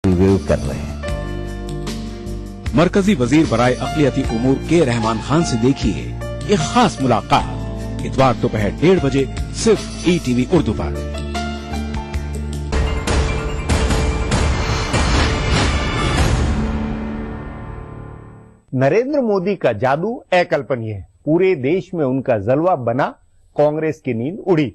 Review कर रहे हैं। मरकजी वजीर बराए अक़लियती उमूर के रहमान खान से देखिए ये खास मुलाकात इतवार दोपहर 1:30 बजे सिर्फ ETV उर्दू पर। नरेंद्र मोदी का जादू अकल्पनीय है। पूरे देश में उनका जलवा बना, कांग्रेस की नींद उड़ी,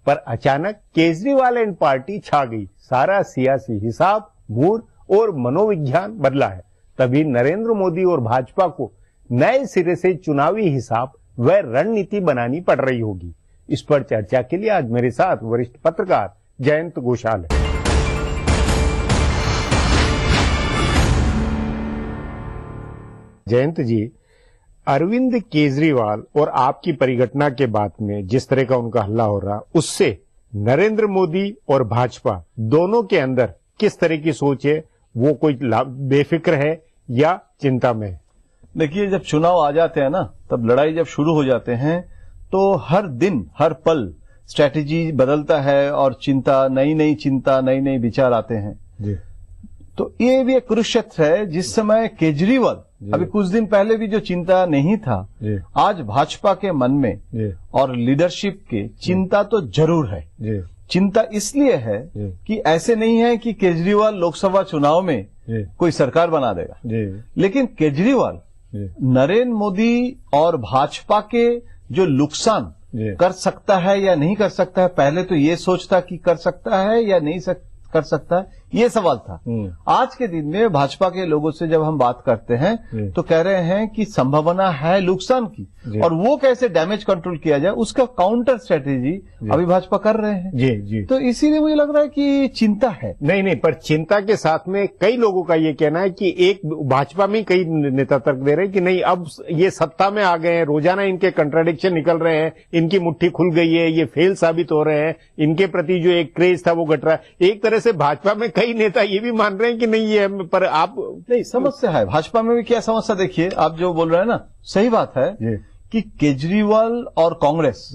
पर अचानक केजरीवाल एंड पार्टी छा गई। सारा सियासी हिसाब, मूड और मनोविज्ञान बदला है। तभी नरेंद्र मोदी और भाजपा को नए सिरे से चुनावी हिसाब व रणनीति बनानी पड़ रही होगी। इस पर चर्चा के लिए आज मेरे साथ वरिष्ठ पत्रकार जयंत घोषाल है। जयंत जी, अरविंद केजरीवाल और आपकी परिघटना के बाद में जिस तरह का उनका हल्ला हो रहा, उससे नरेंद्र मोदी और भाजपा दोनों के अंदर किस तरह की सोच है? वो कोई बेफिक्र है या चिंता में है? देखिए, जब चुनाव आ जाते हैं ना, तब लड़ाई जब शुरू हो जाते हैं तो हर दिन हर पल स्ट्रैटेजी बदलता है और चिंता, नई नई चिंता, नई नई विचार आते हैं जी। तो ये भी एक कुरुक्षेत्र है। जिस समय केजरीवाल, अभी कुछ दिन पहले भी जो चिंता नहीं था, आज भाजपा के मन में और लीडरशिप के चिंता तो जरूर है। चिंता इसलिए है कि ऐसे नहीं है कि केजरीवाल लोकसभा चुनाव में कोई सरकार बना देगा, लेकिन केजरीवाल नरेंद्र मोदी और भाजपा के जो नुकसान कर सकता है या नहीं कर सकता है, पहले तो ये सोचता कि कर सकता है या नहीं कर सकता है, ये सवाल था। आज के दिन में भाजपा के लोगों से जब हम बात करते हैं तो कह रहे हैं कि संभावना है नुकसान की, और वो कैसे डैमेज कंट्रोल किया जाए उसका काउंटर स्ट्रेटेजी अभी भाजपा कर रहे हैं। जी जी। तो इसीलिए मुझे लग रहा है कि चिंता है। नहीं, पर चिंता के साथ में कई लोगों का ये कहना है कि एक भाजपा में कई नेता तर्क दे रहे हैं कि नहीं, अब ये सत्ता में आ गए हैं, रोजाना इनके कंट्राडिक्शन निकल रहे हैं, इनकी मुट्ठी खुल गई है, ये फेल साबित हो रहे हैं, इनके प्रति जो एक क्रेज था वो घट रहा है। एक तरह से भाजपा में कई नेता ये भी मान रहे हैं कि नहीं ये, पर आप नहीं, समस्या है भाजपा में भी। क्या समस्या? देखिए, आप जो बोल रहे हैं ना, सही बात है कि केजरीवाल और कांग्रेस,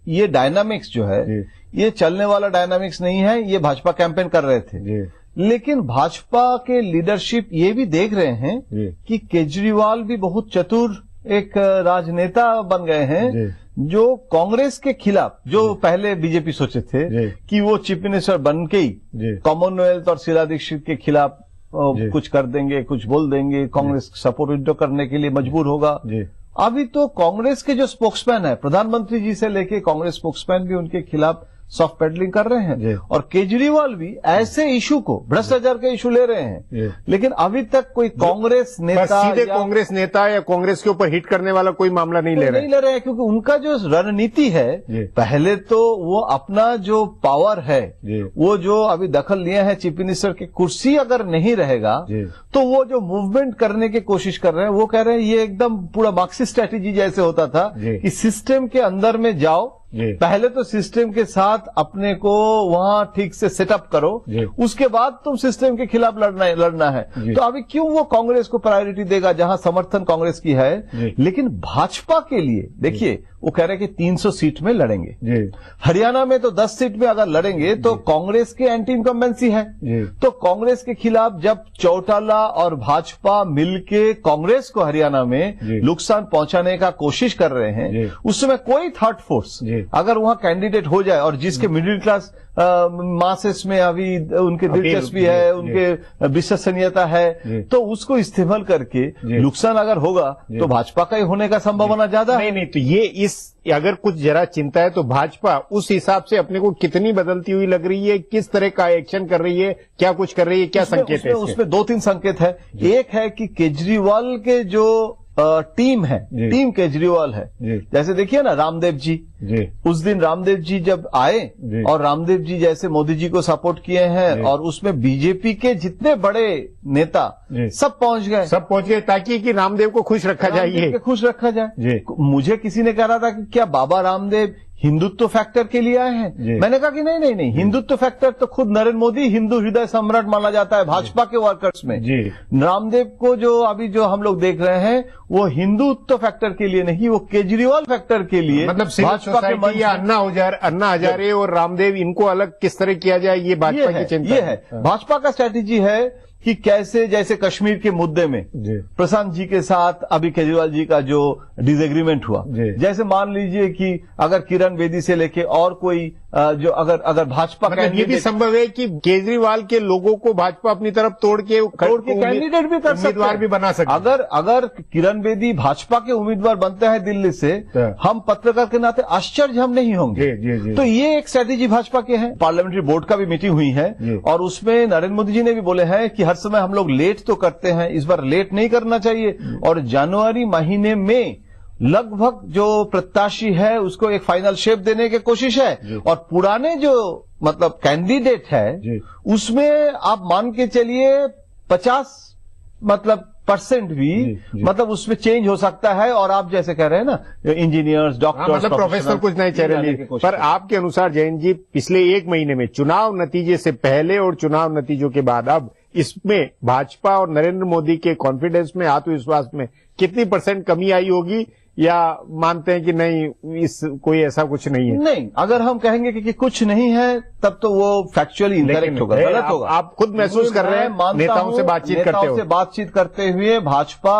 ये डायनामिक्स जो है, ये चलने वाला डायनामिक्स नहीं है। ये भाजपा कैंपेन कर रहे थे, लेकिन भाजपा के लीडरशिप ये भी देख रहे हैं कि केजरीवाल भी बहुत चतुर एक राजनेता बन गए हैं, जो कांग्रेस के खिलाफ, जो पहले बीजेपी सोचे थे कि वो चीफ मिनिस्टर बन के ही कॉमनवेल्थ और शीला दीक्षित के खिलाफ कुछ कर देंगे, कुछ बोल देंगे, कांग्रेस सपोर्ट विड्रॉ करने के लिए मजबूर होगा। अभी तो कांग्रेस के जो स्पोक्समैन है, प्रधानमंत्री जी से लेके कांग्रेस स्पोक्समैन भी उनके खिलाफ सॉफ्ट पेडलिंग कर रहे हैं, और केजरीवाल भी ऐसे इशू को, भ्रष्टाचार के इशू ले रहे हैं, लेकिन अभी तक कोई कांग्रेस नेता, सीधे कांग्रेस नेता या कांग्रेस के ऊपर हिट करने वाला कोई मामला नहीं ले रहे हैं, क्योंकि उनका जो रणनीति है, पहले तो वो अपना जो पावर है, वो जो अभी दखल लिया है चीफ मिनिस्टर की कुर्सी, अगर नहीं रहेगा तो वो जो मूवमेंट करने की कोशिश कर रहे हैं, वो कह रहे हैं ये एकदम पूरा मार्क्सिस्ट स्ट्रैटेजी जैसे होता था कि सिस्टम के अंदर में जाओ, पहले तो सिस्टम के साथ अपने को वहां ठीक से सेटअप करो, उसके बाद तुम सिस्टम के खिलाफ लड़ना है। तो अभी क्यों वो कांग्रेस को प्रायोरिटी देगा जहां समर्थन कांग्रेस की है? लेकिन भाजपा के लिए देखिए, वो कह रहे हैं कि 300 सीट में लड़ेंगे, हरियाणा में तो 10 सीट में अगर लड़ेंगे तो कांग्रेस के एंटी इनकम्बेंसी है। तो कांग्रेस के खिलाफ जब चौटाला और भाजपा मिलके कांग्रेस को हरियाणा में नुकसान पहुंचाने का कोशिश कर रहे हैं, उस समय कोई थर्ड फोर्स अगर वहां कैंडिडेट हो जाए, और जिसके मिडिल क्लास मासेस में अभी उनके दिलचस्पी है, उनके विश्वसनीयता है, तो उसको इस्तेमाल करके नुकसान अगर होगा तो भाजपा का ही होने का संभावना ज्यादा है। नहीं, तो ये अगर कुछ जरा चिंता है तो भाजपा उस हिसाब से अपने को कितनी बदलती हुई लग रही है, किस तरह का एक्शन कर रही है, क्या कुछ कर रही है, क्या संकेत है? उसमें 2-3 संकेत है। एक है कि केजरीवाल के जो टीम है, टीम केजरीवाल है, जैसे देखिए ना रामदेव जी, उस दिन रामदेव जी जब आए और रामदेव जी जैसे मोदी जी को सपोर्ट किए हैं, और उसमें बीजेपी के जितने बड़े नेता सब पहुंच गए ताकि कि रामदेव को खुश रखा जाए। मुझे किसी ने कह रहा था कि क्या बाबा रामदेव हिंदुत्व फैक्टर के लिए आए हैं? मैंने कहा कि नहीं, हिंदुत्व फैक्टर तो खुद नरेंद्र मोदी हिंदू हृदय सम्राट माना जाता है भाजपा के वर्कर्स में। रामदेव को जो अभी जो हम लोग देख रहे हैं, वो हिंदुत्व फैक्टर के लिए नहीं, वो केजरीवाल फैक्टर के लिए, मतलब भाजपा के मन या अन्ना हजारे और रामदेव, इनको अलग किस तरह किया जाए, ये भाजपा की चिंता है। भाजपा का स्ट्रैटेजी है कि कैसे जैसे कश्मीर के मुद्दे में प्रशांत जी के साथ अभी केजरीवाल जी का जो डिसएग्रीमेंट हुआ, जैसे मान लीजिए कि अगर किरण बेदी से लेके और कोई जो अगर भाजपा मतलब ये भी संभव है कि केजरीवाल के लोगों को भाजपा अपनी तरफ तोड़ के कैंडिडेट भी कर सकते, उम्मीदवार भी बना सकते। अगर किरण बेदी भाजपा के उम्मीदवार बनते हैं दिल्ली से, हम पत्रकार के नाते आश्चर्य हम नहीं होंगे। तो ये एक स्ट्रैटेजी भाजपा के है। पार्लियामेंट्री बोर्ड का भी मीटिंग हुई है और उसमें नरेंद्र मोदी जी ने भी बोले हैं कि हर समय हम लोग लेट तो करते हैं, इस बार लेट नहीं करना चाहिए और जनवरी महीने में लगभग जो प्रत्याशी है उसको एक फाइनल शेप देने की कोशिश है। और पुराने जो मतलब कैंडिडेट है उसमें आप मान के चलिए 50 मतलब % भी मतलब उसमें चेंज हो सकता है। और आप जैसे कह रहे हैं ना, इंजीनियर्स, डॉक्टर्स, मतलब प्रोफेसर कुछ नहीं चल रही। पर आपके अनुसार जयंत जी, पिछले एक महीने में चुनाव नतीजे से पहले और चुनाव नतीजों के बाद अब इसमें भाजपा और नरेंद्र मोदी के कॉन्फिडेंस में, आत्मविश्वास में कितनी % कमी आई होगी, या मानते हैं कि नहीं इस कोई ऐसा कुछ नहीं है? नहीं, अगर हम कहेंगे कि कुछ नहीं है तब तो वो फैक्चुअली इनकरेक्ट होगा, गलत होगा। आप खुद महसूस कर रहे हैं नेताओं से बातचीत करते हुए भाजपा,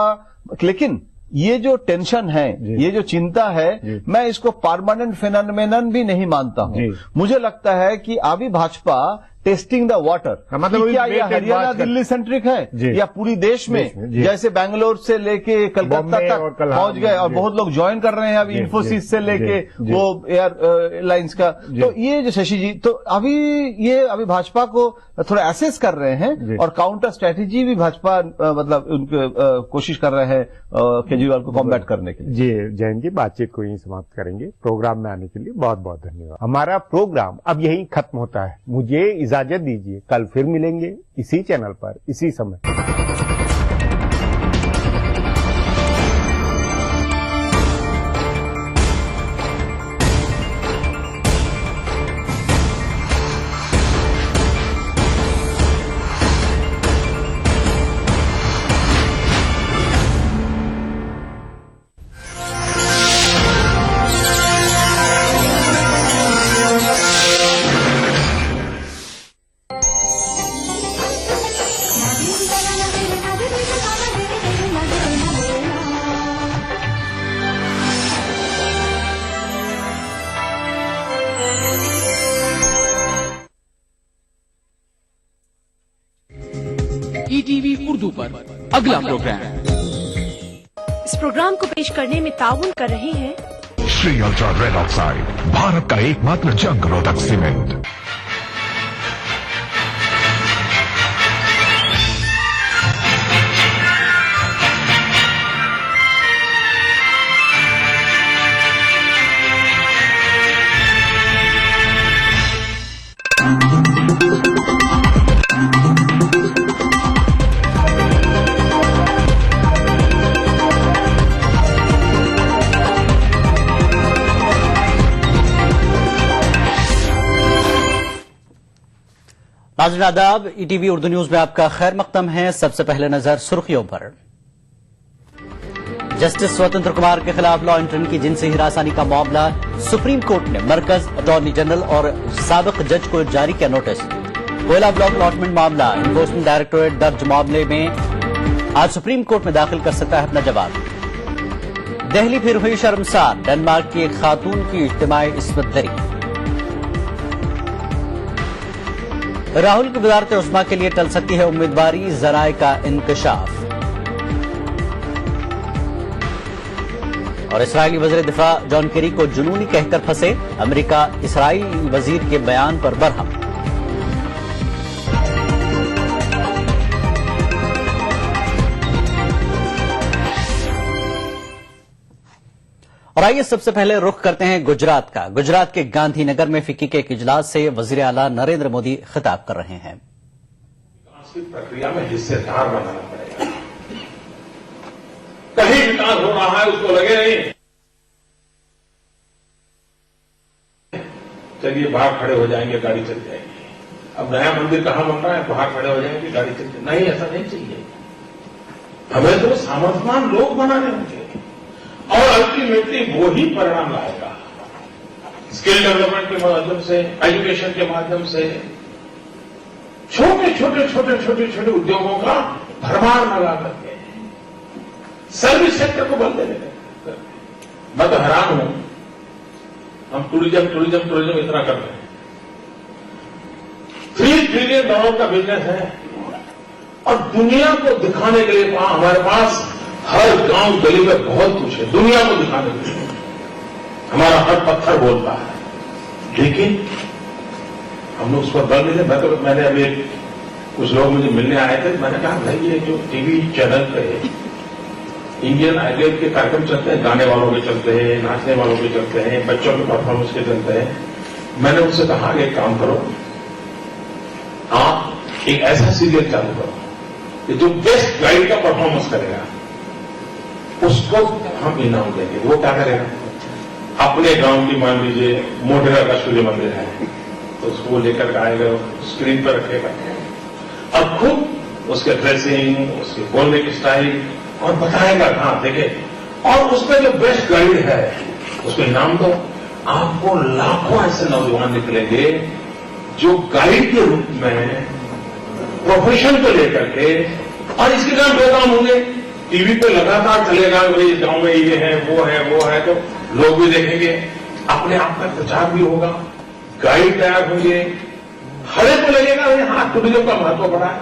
लेकिन ये जो टेंशन है, ये जो चिंता है, मैं इसको परमानेंट फिनोमेनन भी नहीं मानता हूं। मुझे लगता है कि अभी भाजपा टेस्टिंग द वाटर, मतलब क्या ये हरियाणा दिल्ली सेंट्रिक है या पूरी देश में जैसे बैंगलोर से लेके कलकत्ता तक पहुंच गए और बहुत लोग ज्वाइन कर रहे हैं अभी इन्फोसिस से लेके वो एयरलाइंस का। तो ये जो शशि जी, तो अभी भाजपा को थोड़ा एसेस कर रहे हैं और काउंटर स्ट्रेटेजी भी भाजपा मतलब उनके कोशिश कर रहे हैं केजरीवाल को कॉम्बैट करने के लिए। जी जयंत जी, बातचीत को यहीं समाप्त करेंगे। प्रोग्राम में आने के लिए बहुत बहुत धन्यवाद। हमारा प्रोग्राम अब यहीं खत्म होता है, मुझे इजाजत दीजिए। कल फिर मिलेंगे इसी चैनल पर, इसी समय। ETV उर्दू पर अगला प्रोग्राम। इस प्रोग्राम को पेश करने में ताउन कर रहे हैं Shri ultra red oxide, Bharat का एकमात्र जंग रोधक सीमेंट। नाज़रीन आदाब, ETV उर्दू न्यूज में आपका खैर मकदम है। सबसे पहले नजर सुर्खियों पर। जस्टिस स्वतंत्र कुमार के खिलाफ लॉ एंट्रन की जिनसी हिरासनी का मामला, सुप्रीम कोर्ट ने मरकज, अटॉर्नी जनरल और साबिक जज को जारी किया नोटिस। कोयला ब्लॉक अलॉटमेंट मामला, इन्फोर्समेंट डायरेक्टोरेट दर्ज मामले में आज सुप्रीम कोर्ट में दाखिल कर सकता है अपना जवाब। दिल्ली फिर हुई शर्मसार, डेनमार्क की एक खातून की इज्तिमाई इस्मत दरी। राहुल की वजारत उस्मा के लिए टल सकती है उम्मीदवारी, जराए का इंकशाफ। और इसराइली वजीर दिफा जॉन केरी को जुनूनी कहकर फंसे, अमेरिका इसराइली वजीर के बयान पर बरहम। और आइए सबसे पहले रुख करते हैं गुजरात का। गुजरात के गांधीनगर में फिक्की के एक इजलास से वजीर आला नरेंद्र मोदी खिताब कर रहे हैं। प्रक्रिया में हिस्सेदार बनाना पड़ेगा। कहीं विकास हो रहा है उसको लगे नहीं चलिए बाहर खड़े हो जाएंगे, गाड़ी चल जाएगी। अब नया मंदिर कहां बन रहा है, बाहर खड़े हो जाएंगे, गाड़ी चल जाएगी। नहीं, ऐसा नहीं चाहिए। हमें तो सामर्थ्यवान लोग बनाने होंगे और अल्टीमेटली वो ही परिणाम लाएगा। स्किल डेवलपमेंट के माध्यम से, एजुकेशन के माध्यम से, छोटे छोटे छोटे छोटे छोटे उद्योगों का भरमार लगा करके सर्विस सेक्टर को बल देने लगे। मैं तो हैरान हूं, हम टूरिज्म टूरिज्म टूरिज्म इतना कर रहे हैं, $3 ट्रिलियन का बिजनेस है, और दुनिया को दिखाने के लिए हमारे पास हर गांव गली में बहुत कुछ है, दुनिया को दिखाने के लिए हमारा हर पत्थर बोलता है, लेकिन हम लोग उस पर बल नहीं दे। मैंने अभी कुछ लोग मुझे मिलने आए थे, मैंने कहा भाई ये जो टीवी चैनल पे इंडियन आइडल के कार्यक्रम चलते हैं, गाने वालों के चलते हैं, नाचने वालों के चलते हैं, बच्चों के परफॉर्मेंस के चलते हैं। मैंने उनसे कहा एक काम करो, आप एक ऐसा सीरियल चालू करो कि जो बेस्ट गाइड का परफॉर्मेंस करेगा उसको हम इनाम देंगे। वो क्या करेगा, अपने गांव की मान लीजिए मोढेरा का सूर्य मंदिर है तो उसको लेकर आएगा, स्क्रीन पर रखेगा और खुद उसके ड्रेसिंग, उसके बोलने की स्टाइल और बताएगा कहां देखे, और उसका जो बेस्ट गाइड है उसको इनाम दो। आपको लाखों ऐसे नौजवान निकलेंगे जो गाइड के रूप में प्रोफेशन को लेकर के, और इसके काम दो काम होंगे, टीवी पे लगातार चलेगा भाई गांव में ये है वो है तो लोग भी देखेंगे, अपने आप का प्रचार भी होगा, गाइड तैयार होंगे, हर एक को लगेगा हाँ टूरिज्म का महत्व बढ़ा है।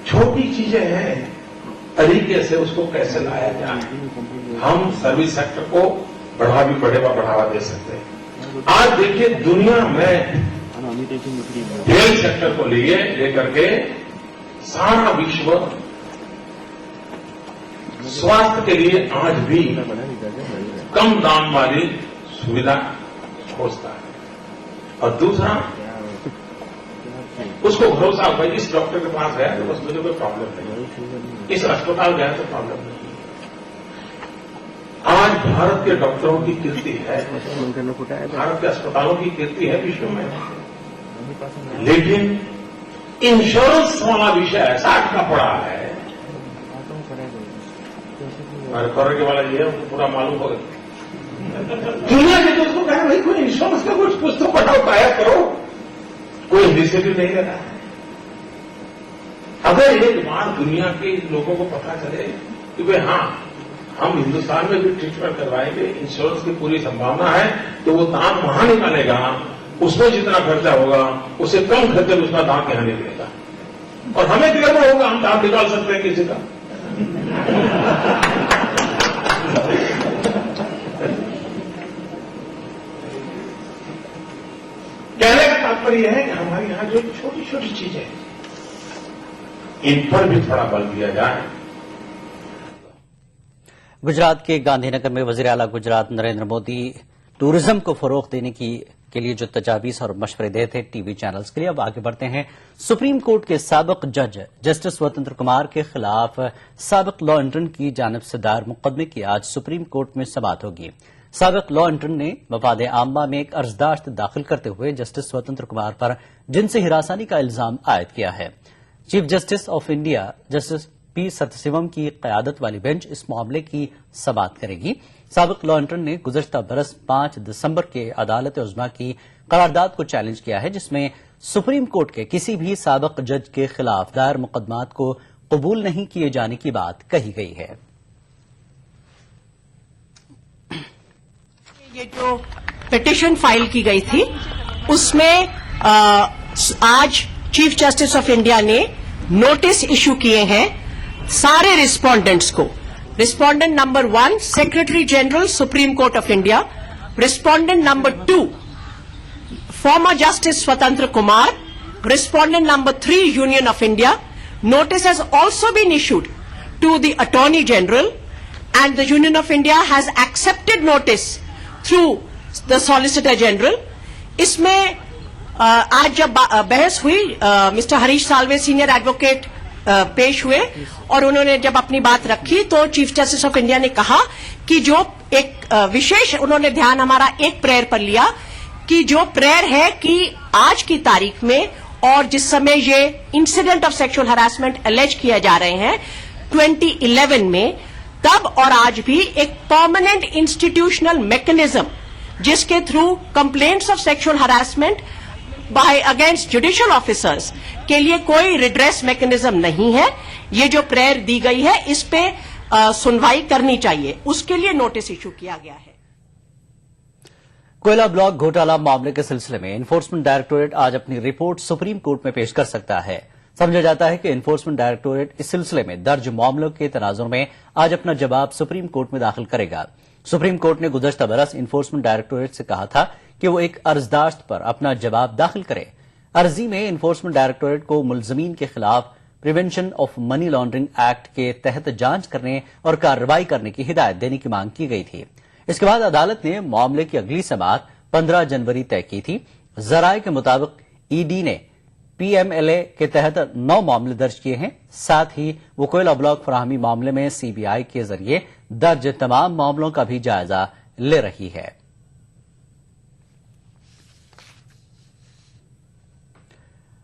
छोटी चीजें हैं, तरीके से उसको कैसे लाया जाए। हम सर्विस सेक्टर को बढ़ावा दे सकते हैं। आज देखिए दुनिया में हेल्थ सेक्टर को लेकर के सारा विश्व स्वास्थ्य के लिए आज भी कम दाम वाली सुविधा खोजता है, और दूसरा उसको भरोसा भाई इस डॉक्टर के पास गया तो बस मुझे कोई प्रॉब्लम नहीं, इस अस्पताल गया तो प्रॉब्लम नहीं। आज भारत के डॉक्टरों की कीर्ति है, भारत के अस्पतालों की कीर्ति है विश्व में, लेकिन इंश्योरेंस वाला विषय ऐसा अटका पड़ा है। कोरोना वाला ये है पूरा मालूम हो गया, दुनिया के दोस्तों कहे भाई कोई इंश्योरेंस का कुछ तो पटाओ तैयार करो, कोई इनिशिएटिव नहीं ले रहा है। अगर एक बार दुनिया के लोगों को पता चले कि भाई हाँ हम हिंदुस्तान में भी ट्रीटमेंट करवाएंगे, इंश्योरेंस की पूरी संभावना है, तो वो दाम वहां निकालेगा, उसमें जितना खर्चा होगा उससे कम खर्चे में उसका दाम यहां निकलेगा, और हमें क्लियर होगा हम दाम निकाल सकते हैं किसी का। कहने का तात्पर्य है कि हमारे यहां जो छोटी छोटी चीजें इन पर भी थोड़ा बल दिया जाए। गुजरात के गांधीनगर में वजीर आला गुजरात नरेंद्र मोदी टूरिज्म को फरोग देने के लिए जो तजावीज और मशवरे दे थे टीवी चैनल्स के लिए। अब आगे बढ़ते हैं। सुप्रीम कोर्ट के साबिक जज जस्टिस स्वतंत्र कुमार के खिलाफ साबिक लॉ इंटर्न की जानिब से दायर मुकदमे की आज सुप्रीम कोर्ट में समाअत होगी। साबिक लॉ इंटर्न ने मफाद आम्मा में एक अर्जदाश्त दाखिल करते हुए जस्टिस स्वतंत्र कुमार पर जिनसी हिरासानी का इल्जाम आयद किया है। Chief justice of India justice P Sathasivam की कयादत वाली बेंच इस मामले की समाअत करेगी। साबिक लॉ इंटर्न ने गुज़श्ता बरस 5 दिसंबर के अदालत उज़्मा की करारदाद को चैलेंज किया है, जिसमें सुप्रीम कोर्ट के किसी भी साबिक जज के खिलाफ दायर मुकदमात को कबूल नहीं किए जाने की बात कही गई है। ये जो पिटीशन फाइल की गई थी उसमें आज चीफ जस्टिस ऑफ इंडिया ने नोटिस इशू किए हैं सारे रिस्पोंडेंट्स को। Respondent number 1 secretary general supreme court of India, respondent number 2 former justice Swatanter Kumar, respondent number 3 union of India. Notice has also been issued to the Attorney General, and the Union of India has accepted notice through the Solicitor General. इसमें आज जब बहस हुई mister Harish Salve senior advocate पेश हुए और उन्होंने जब अपनी बात रखी तो चीफ जस्टिस ऑफ इंडिया ने कहा कि जो एक विशेष उन्होंने ध्यान हमारा एक प्रेयर पर लिया कि जो प्रेयर है कि आज की तारीख में और जिस समय ये incident of sexual harassment alleged किए जा रहे हैं 2011 में, तब और आज भी एक परमानेंट इंस्टीट्यूशनल मैकेनिज्म जिसके through complaints of sexual harassment by against judicial officers के लिए कोई रिड्रेस मैकेनिज्म नहीं है। ये जो प्रेयर दी गई है इस पे सुनवाई करनी चाहिए, उसके लिए नोटिस इशू किया गया है। कोयला ब्लॉक घोटाला मामले के सिलसिले में एनफोर्समेंट डायरेक्टोरेट आज अपनी रिपोर्ट सुप्रीम कोर्ट में पेश कर सकता है। समझा जाता है कि एनफोर्समेंट डायरेक्टोरेट इस सिलसिले में दर्ज मामलों के तनाजुर में आज अपना जवाब सुप्रीम कोर्ट में दाखिल करेगा। सुप्रीम कोर्ट ने गुज़श्ता बरस एनफोर्समेंट डायरेक्टोरेट से कहा था कि वो एक अर्जदाश्त पर अपना जवाब दाखिल करे। अर्जी में एनफोर्समेंट डायरेक्टोरेट को मुलजमीन के खिलाफ prevention of money laundering act के तहत जांच करने और कार्रवाई करने की हिदायत देने की मांग की गई थी। इसके बाद अदालत ने मामले की अगली समाअत 15 जनवरी तय की थी। जराये के मुताबिक ईडी ने पीएमएलए के तहत 9 मामले दर्ज किए हैं। साथ ही वो कोयला ब्लॉक फराहमी मामले में सीबीआई के जरिए दर्ज तमाम मामलों का भी जायजा ले रही है।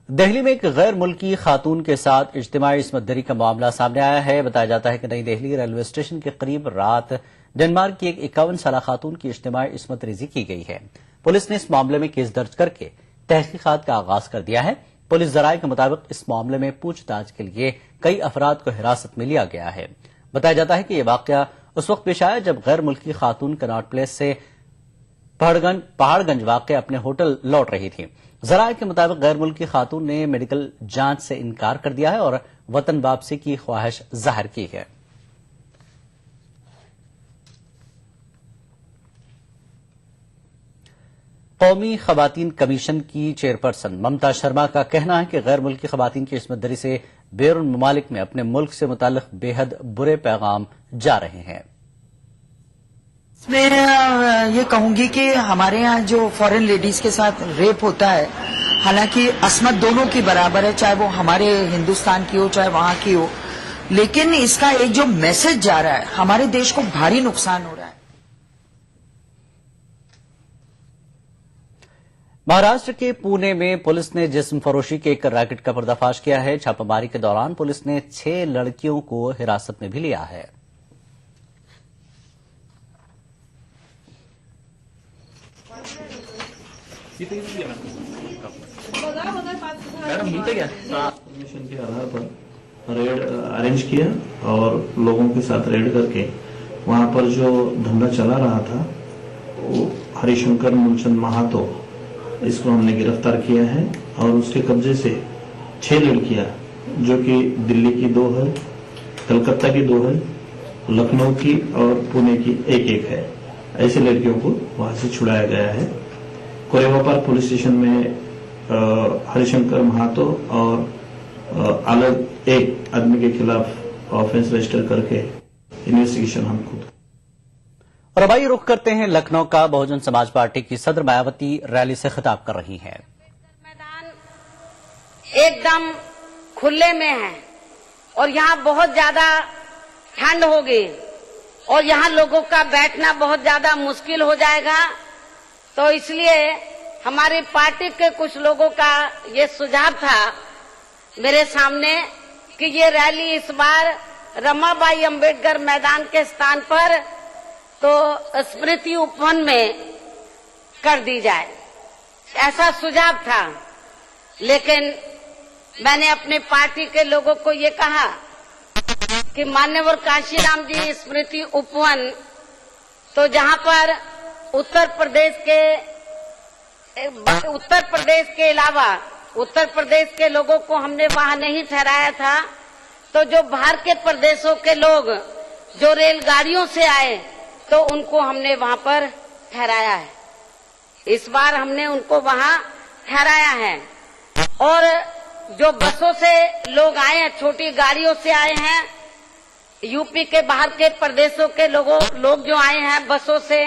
दिल्ली में एक गैर मुल्की खातून के साथ इज्तिमाई इस्मतदरी का मामला सामने आया है। बताया जाता है कि नई दिल्ली रेलवे स्टेशन के करीब रात डेनमार्क की एक 51 साला खातून की इज्तिमाई इस्मत रेजी की गई है। पुलिस ने इस मामले में केस दर्ज करके तहकीकात का आगाज कर दिया है। पुलिस जराये के मुताबिक इस मामले में पूछताछ के लिए कई अफराद को हिरासत में लिया गया है। बताया जाता है कि यह वाकया उस वक्त पेश आया जब गैर मुल्की खातून कनॉट प्लेस से पहाड़गंज वाक़ अपने होटल लौट रही थी। जराये के मुताबिक गैर मुल्की खातून ने मेडिकल जांच से इनकार कर दिया है और वतन वापसी की ख्वाहिश जाहिर की है। कौमी खवातीन कमीशन की चेयरपर्सन ममता शर्मा का कहना है कि गैर मुल्की खवातीन की इस्मतदरी से बैरून ममालिक में अपने मुल्क से मुताल्लिक बेहद बुरे पैगाम जा रहे हैं। मैं ये कहूंगी कि हमारे यहाँ जो फॉरेन लेडीज के साथ रेप होता है, हालांकि असमत दोनों की बराबर है, चाहे वो हमारे हिंदुस्तान की हो चाहे वहां की हो, लेकिन इसका एक जो मैसेज जा रहा है हमारे देश को भारी नुकसान हो रहा है। महाराष्ट्र के पुणे में पुलिस ने जिस्म फरोशी के एक रैकेट का पर्दाफाश किया है। छापामारी के दौरान पुलिस ने 6 लड़कियों को हिरासत में भी लिया है। मिशन के आधार पर रेड अरेंज किया और लोगों के साथ रेड करके वहां पर जो धंधा चला रहा था वो हरिशंकर मूलचंद महातो, इसको हमने गिरफ्तार किया है और उसके कब्जे से 6 लड़कियां जो कि दिल्ली की 2 है, कलकत्ता की 2 है, लखनऊ की और पुणे की एक है। ऐसे लड़कियों को वहां से छुड़ाया गया है। कोरेवापार पुलिस स्टेशन में हरिशंकर महातो और अलग एक आदमी के खिलाफ ऑफेंस रजिस्टर करके इन्वेस्टिगेशन हम खुद। और अब आइए रुख करते हैं लखनऊ का। बहुजन समाज पार्टी की सदर मायावती रैली से खिताब कर रही हैं। मैदान एकदम खुले में है और यहाँ बहुत ज्यादा ठंड होगी और यहाँ लोगों का बैठना बहुत ज्यादा मुश्किल हो जाएगा। तो इसलिए हमारी पार्टी के कुछ लोगों का ये सुझाव था मेरे सामने कि ये रैली इस बार रमाबाई अंबेडकर मैदान के स्थान पर तो स्मृति उपवन में कर दी जाए, ऐसा सुझाव था। लेकिन मैंने अपने पार्टी के लोगों को ये कहा कि मान्यवर काशीराम जी स्मृति उपवन तो जहां पर उत्तर प्रदेश के अलावा उत्तर प्रदेश के लोगों को हमने वहां नहीं ठहराया था, तो जो बाहर के प्रदेशों के लोग जो रेलगाड़ियों से आए तो उनको हमने वहां पर ठहराया है। इस बार हमने उनको वहां ठहराया है। और जो बसों से लोग आए हैं, छोटी गाड़ियों से आए हैं, यूपी के बाहर के प्रदेशों के लोग जो आए हैं बसों से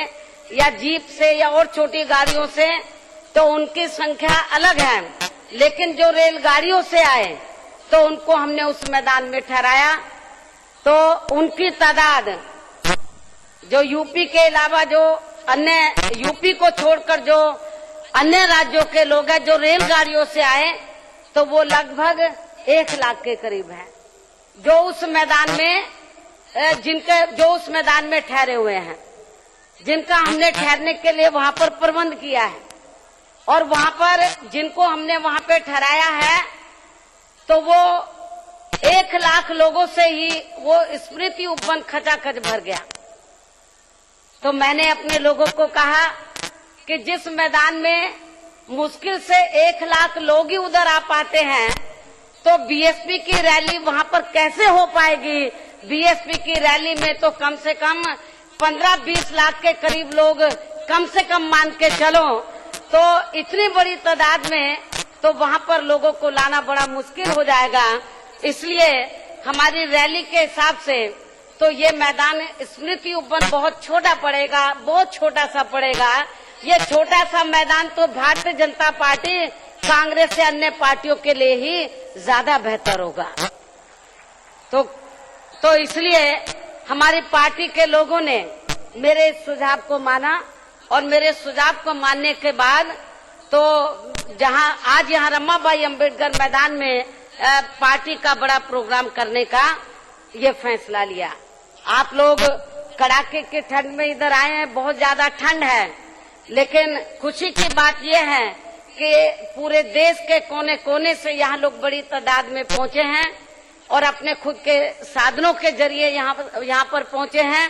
या जीप से या और छोटी गाड़ियों से, तो उनकी संख्या अलग है। लेकिन जो रेलगाड़ियों से आए तो उनको हमने उस मैदान में ठहराया। तो उनकी तादाद जो यूपी के अलावा जो अन्य यूपी को छोड़कर जो अन्य राज्यों के लोग हैं जो रेलगाड़ियों से आए, तो वो लगभग 1 लाख के करीब है जो उस मैदान में ठहरे हुए हैं, जिनका हमने ठहरने के लिए वहां पर प्रबंध किया है। और वहां पर जिनको हमने वहां पे ठहराया है तो वो 1 लाख लोगों से ही वो स्मृति उपवन खचाखच भर गया। तो मैंने अपने लोगों को कहा कि जिस मैदान में मुश्किल से 1 लाख लोग ही उधर आ पाते हैं तो बीएसपी की रैली वहां पर कैसे हो पाएगी। बीएसपी की रैली में तो कम से कम 15-20 लाख के करीब लोग कम से कम मान के चलो, तो इतनी बड़ी तादाद में तो वहां पर लोगों को लाना बड़ा मुश्किल हो जाएगा। इसलिए हमारी रैली के हिसाब से तो ये मैदान स्मृति उपवन बहुत छोटा पड़ेगा, बहुत छोटा सा पड़ेगा। ये छोटा सा मैदान तो भारतीय जनता पार्टी, कांग्रेस या अन्य पार्टियों के लिए ही ज्यादा बेहतर होगा। तो इसलिए हमारी पार्टी के लोगों ने मेरे इस सुझाव को माना और मेरे सुझाव को मानने के बाद तो जहां आज यहाँ रमाबाई अंबेडकर मैदान में पार्टी का बड़ा प्रोग्राम करने का ये फैसला लिया। आप लोग कड़ाके की ठंड में इधर आए हैं, बहुत ज्यादा ठंड है, लेकिन खुशी की बात यह है कि पूरे देश के कोने कोने से यहाँ लोग बड़ी तादाद में पहुंचे हैं और अपने खुद के साधनों के जरिए यहाँ पर पहुंचे हैं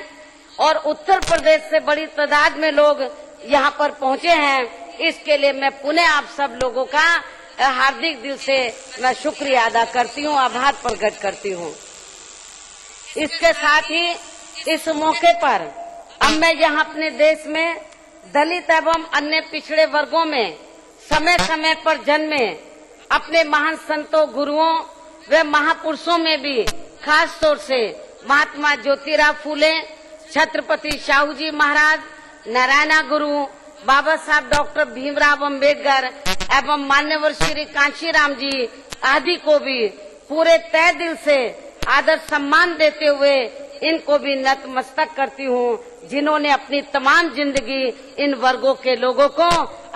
और उत्तर प्रदेश से बड़ी तादाद में लोग यहाँ पर पहुंचे हैं। इसके लिए मैं पुनः आप सब लोगों का हार्दिक दिल से मैं शुक्रिया अदा करती हूँ, आभार प्रकट करती हूँ। इसके साथ ही इस मौके पर अब मैं यहाँ अपने देश में दलित एवं अन्य पिछड़े वर्गों में समय समय पर जन्मे अपने महान संतों, गुरुओं व महापुरुषों में भी खास तौर से महात्मा ज्योतिराव फूले, छत्रपति शाहू जी महाराज, नारायणा गुरु, बाबा साहब डॉक्टर भीमराव अंबेडकर एवं मान्यवर श्री कांशीराम जी आदि को भी पूरे तहे दिल से आदर सम्मान देते हुए इनको भी नतमस्तक करती हूँ, जिन्होंने अपनी तमाम जिंदगी इन वर्गों के लोगों को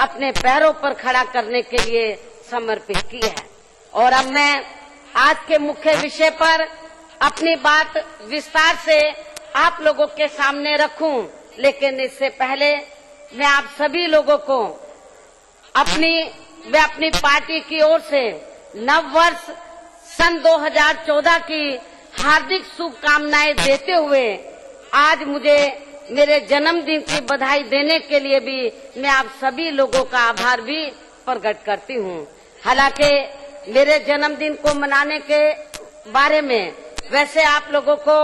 अपने पैरों पर खड़ा करने के लिए समर्पित की है। और अब मैं आज के मुख्य विषय पर अपनी बात विस्तार से आप लोगों के सामने रखूं, लेकिन इससे पहले मैं आप सभी लोगों को अपनी पार्टी की ओर से नव वर्ष सन 2014 की हार्दिक शुभकामनाएं देते हुए आज मुझे मेरे जन्मदिन की बधाई देने के लिए भी मैं आप सभी लोगों का आभार भी प्रकट करती हूँ। हालांकि मेरे जन्मदिन को मनाने के बारे में वैसे आप लोगों को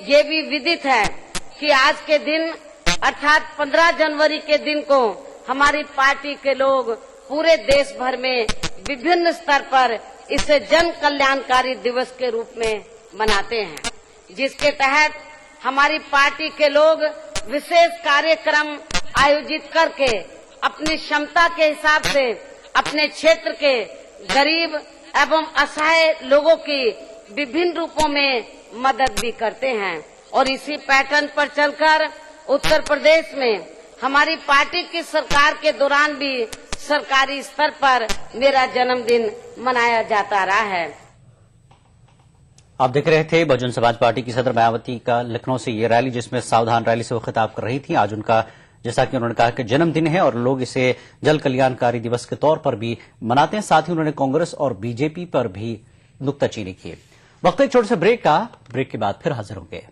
ये भी विदित है कि आज के दिन अर्थात 15 जनवरी के दिन को हमारी पार्टी के लोग पूरे देश भर में विभिन्न स्तर पर इसे जन कल्याणकारी दिवस के रूप में मनाते हैं, जिसके तहत हमारी पार्टी के लोग विशेष कार्यक्रम आयोजित करके अपनी क्षमता के हिसाब से अपने क्षेत्र के गरीब एवं असहाय लोगों की विभिन्न रूपों में मदद भी करते हैं। और इसी पैटर्न पर चलकर उत्तर प्रदेश में हमारी पार्टी की सरकार के दौरान भी सरकारी स्तर पर मेरा जन्मदिन मनाया जाता रहा है। आप देख रहे थे बहुजन समाज पार्टी की सदर मायावती का लखनऊ से ये रैली, जिसमें सावधान रैली से वो खिताब कर रही थी। आज उनका, जैसा कि उन्होंने कहा, कि जन्मदिन है और लोग इसे जल कल्याणकारी दिवस के तौर पर भी मनाते हैं। साथ ही उन्होंने कांग्रेस और बीजेपी पर भी नुक्ताचीनी की। वक्त एक छोटे से ब्रेक के बाद फिर हाजिर होंगे।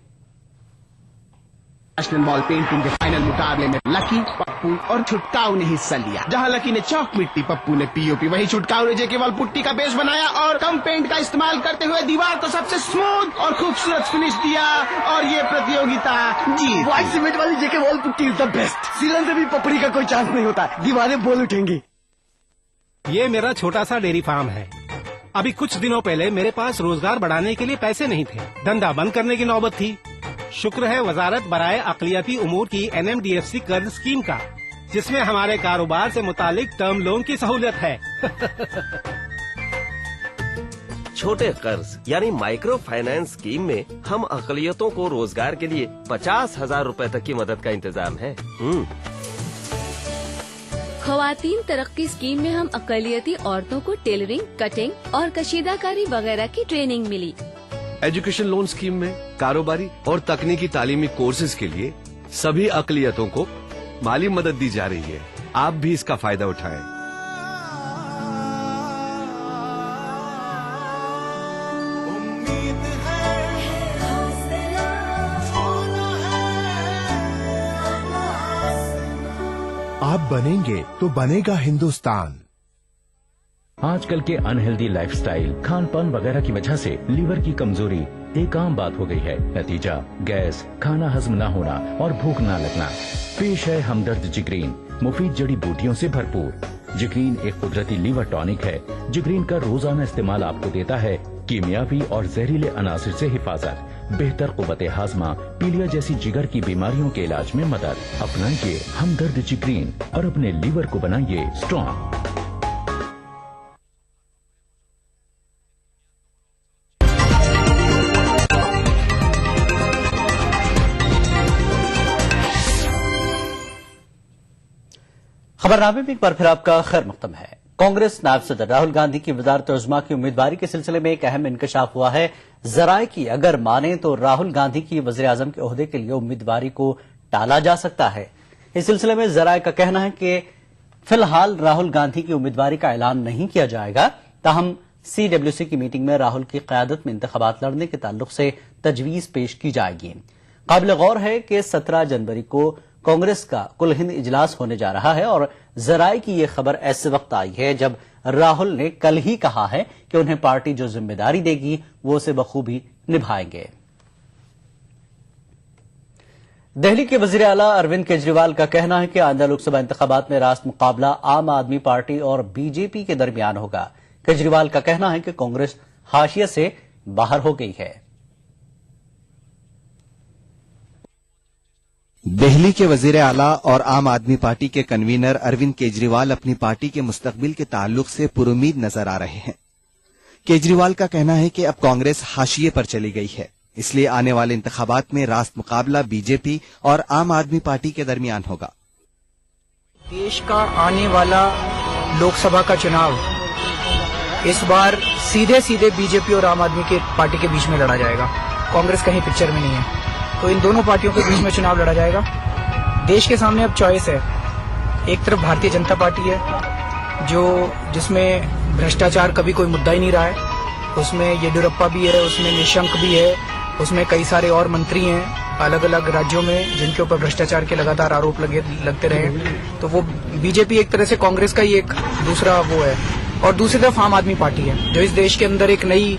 नेशनल बॉल पेंटिंग के फाइनल मुकाबले में लकी, पप्पू और छुटकाऊ ने हिस्सा लिया। जहां लकी ने चौक मिट्टी, पप्पू ने पीओपी, वहीं छुटकाऊ ने जेके वॉल पुट्टी का बेस बनाया और कम पेंट का इस्तेमाल करते हुए दीवार को सबसे स्मूथ और खूबसूरत फिनिश दिया और ये प्रतियोगिता जीत। व्हाइट सीमेंट वाली JK wall putty is the best. सीलन से भी पपड़ी का कोई चांस नहीं होता, दीवारें बोल उठेंगी। ये मेरा छोटा सा डेयरी फार्म है। अभी कुछ दिनों पहले मेरे पास रोजगार बढ़ाने के लिए पैसे नहीं थे, धंधा बंद करने की नौबत थी। शुक्र है वजारत बराए अक़लियती उमूर की NMDFC कर्ज स्कीम का, जिसमें हमारे कारोबार से मुतालिक टर्म लोन की सहूलियत है। छोटे कर्ज यानी माइक्रो फाइनेंस स्कीम में हम अक़लियतों को रोजगार के लिए 50,000 रूपए तक की मदद का इंतजाम है। ख़वातीन तरक्की स्कीम में हम अक़लियती औरतों को टेलरिंग, कटिंग और कशीदाकारी वगैरह की ट्रेनिंग मिली। एजुकेशन लोन स्कीम में कारोबारी और तकनीकी तालीमी कोर्सेज के लिए सभी अक़लियतों को माली मदद दी जा रही है। आप भी इसका फायदा उठाएं। आप बनेंगे तो बनेगा हिंदुस्तान। आजकल के अनहेल्दी लाइफस्टाइल, खान पान वगैरह की वजह से लीवर की कमजोरी एक आम बात हो गई है। नतीजा गैस, खाना हजम न होना और भूख न लगना। पेश है हमदर्द जिग्रीन, मुफीद जड़ी बूटियों से भरपूर। जिग्रीन एक कुदरती लीवर टॉनिक है। जिग्रीन का रोजाना इस्तेमाल आपको देता है कीमियावी और जहरीले अनासिर से हिफाजत, बेहतर कुव्वत हाजमा, पीलिया जैसी जिगर की बीमारियों के इलाज में मदद। अपनाइए हमदर्द जिग्रीन और अपने लीवर को बनाइए स्ट्रॉन्ग। खबरनामे में एक बार फिर आपका खैर मकदम है। कांग्रेस नायब सदर राहुल गांधी की वजारत उज़्मा की उम्मीदवारी के सिलसिले में एक अहम इंकशाफ हुआ है। जराए की अगर माने तो राहुल गांधी की वज़ीर आज़म के ओहदे के लिए उम्मीदवारी को टाला जा सकता है। इस सिलसिले में जराए का कहना है कि फिलहाल राहुल गांधी की उम्मीदवारी का ऐलान नहीं किया जाएगा। ताहम CWC की मीटिंग में राहुल की क़यादत में इंतखाबात लड़ने के ताल्लुक से तजवीज पेश की जाएगी। काबिल गौर है कि 17 जनवरी को कांग्रेस का कुल हिंद इजलास होने जा रहा है और जराए की यह खबर ऐसे वक्त आई है जब राहुल ने कल ही कहा है कि उन्हें पार्टी जो जिम्मेदारी देगी वो उसे बखूबी निभाएंगे। दिल्ली के वजीर आला अरविंद केजरीवाल का कहना है कि आइंदा लोकसभा इंतखाबात में रास्त मुकाबला आम आदमी पार्टी और बीजेपी के दरमियान होगा। केजरीवाल का कहना है कि कांग्रेस हाशिया से बाहर हो गई है। दिल्ली के वजीर आला और आम आदमी पार्टी के कन्वीनर अरविंद केजरीवाल अपनी पार्टी के मुस्तकबिल के ताल्लुक से पुरुमीद नजर आ रहे हैं। केजरीवाल का कहना है कि अब कांग्रेस हाशिए पर चली गई है, इसलिए आने वाले इंतखाबात में रास्त मुकाबला बीजेपी और आम आदमी पार्टी के दरमियान होगा। देश का आने वाला लोकसभा का चुनाव इस बार सीधे सीधे बीजेपी और आम आदमी के पार्टी के बीच में लड़ा जाएगा। कांग्रेस कहीं पिक्चर में नहीं है, तो इन दोनों पार्टियों के बीच में चुनाव लड़ा जाएगा। देश के सामने अब चॉइस है। एक तरफ भारतीय जनता पार्टी है जिसमें भ्रष्टाचार कभी कोई मुद्दा ही नहीं रहा है, उसमें येडियुरप्पा भी है, उसमें निशंक भी है, उसमें कई सारे और मंत्री हैं अलग अलग राज्यों में जिनके ऊपर भ्रष्टाचार के लगातार आरोप लगते रहे। तो वो बीजेपी एक तरह से कांग्रेस का ही एक दूसरा वो है। और दूसरी तरफ आम आदमी पार्टी है जो इस देश के अंदर एक नई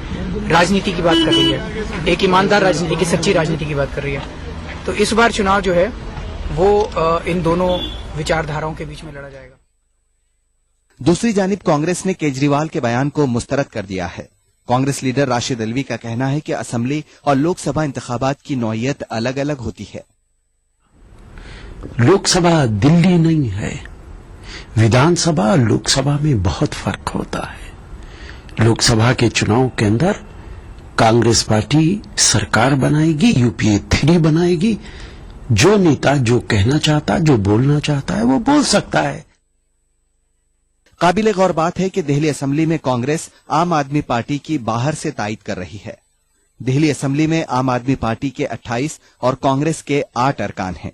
राजनीति की बात कर रही है, एक ईमानदार राजनीति की, सच्ची राजनीति की बात कर रही है। तो इस बार चुनाव जो है वो इन दोनों विचारधाराओं के बीच में लड़ा जाएगा। दूसरी जानिब कांग्रेस ने केजरीवाल के बयान को मुस्तरद कर दिया है। कांग्रेस लीडर राशिद अलवी का कहना है कि असेंबली और लोकसभा इंतखाबात की नौइयत अलग अलग होती है। लोकसभा दिल्ली नहीं है, विधानसभा और लोकसभा में बहुत फर्क होता है। लोकसभा के चुनाव के अंदर कांग्रेस पार्टी सरकार बनाएगी, यूपीए 3 बनाएगी। जो नेता जो कहना चाहता, जो बोलना चाहता है वो बोल सकता है। काबिले गौर बात है कि दिल्ली असेंबली में कांग्रेस आम आदमी पार्टी की बाहर से तायद कर रही है। दिल्ली असेंबली में आम आदमी पार्टी के 28 और कांग्रेस के 8 अरकान हैं।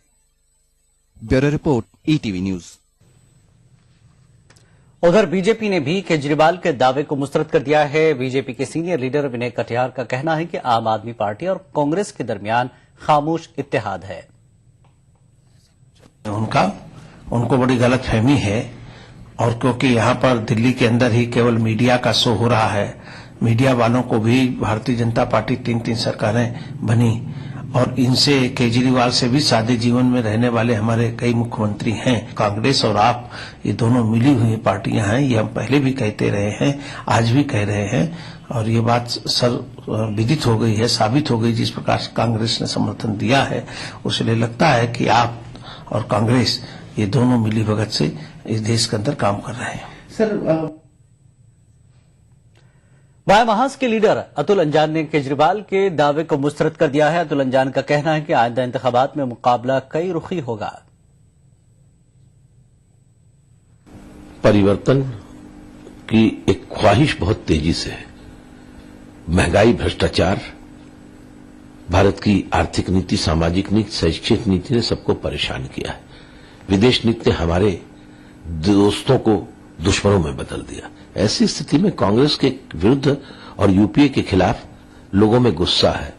Bureau report, ETV news. उधर बीजेपी ने भी केजरीवाल के दावे को मुस्तरद कर दिया है। बीजेपी के सीनियर लीडर विनय कटियार का कहना है कि आम आदमी पार्टी और कांग्रेस के दरमियान खामोश इत्तेहाद है। उनको बड़ी गलतफहमी है, और क्योंकि यहाँ पर दिल्ली के अंदर ही केवल मीडिया का शो हो रहा है, मीडिया वालों को भी भारतीय जनता पार्टी 3-3 सरकारें बनी, और इनसे केजरीवाल से भी सादे जीवन में रहने वाले हमारे कई मुख्यमंत्री हैं। कांग्रेस और आप ये दोनों मिली हुई पार्टियां हैं, ये हम पहले भी कहते रहे हैं, आज भी कह रहे हैं, और ये बात विदित हो गई है, साबित हो गई। जिस प्रकार से कांग्रेस ने समर्थन दिया है, उसलिए लगता है कि आप और कांग्रेस ये दोनों मिली भगत से इस देश के अंदर काम कर रहे हैं। सर, बाएं महाज के लीडर अतुल अंजान ने केजरीवाल के दावे को मुस्तरद कर दिया है। अतुल अंजान का कहना है कि आइंदा इंतखाबात में मुकाबला कई रुखी होगा। परिवर्तन की एक ख्वाहिश बहुत तेजी से है। महंगाई, भ्रष्टाचार, भारत की आर्थिक नीति, सामाजिक नीति, शैक्षिक नीति ने सबको परेशान किया है। विदेश नीति ने हमारे दोस्तों को दुश्मनों में बदल दिया। ऐसी स्थिति में कांग्रेस के विरुद्ध और यूपीए के खिलाफ लोगों में गुस्सा है।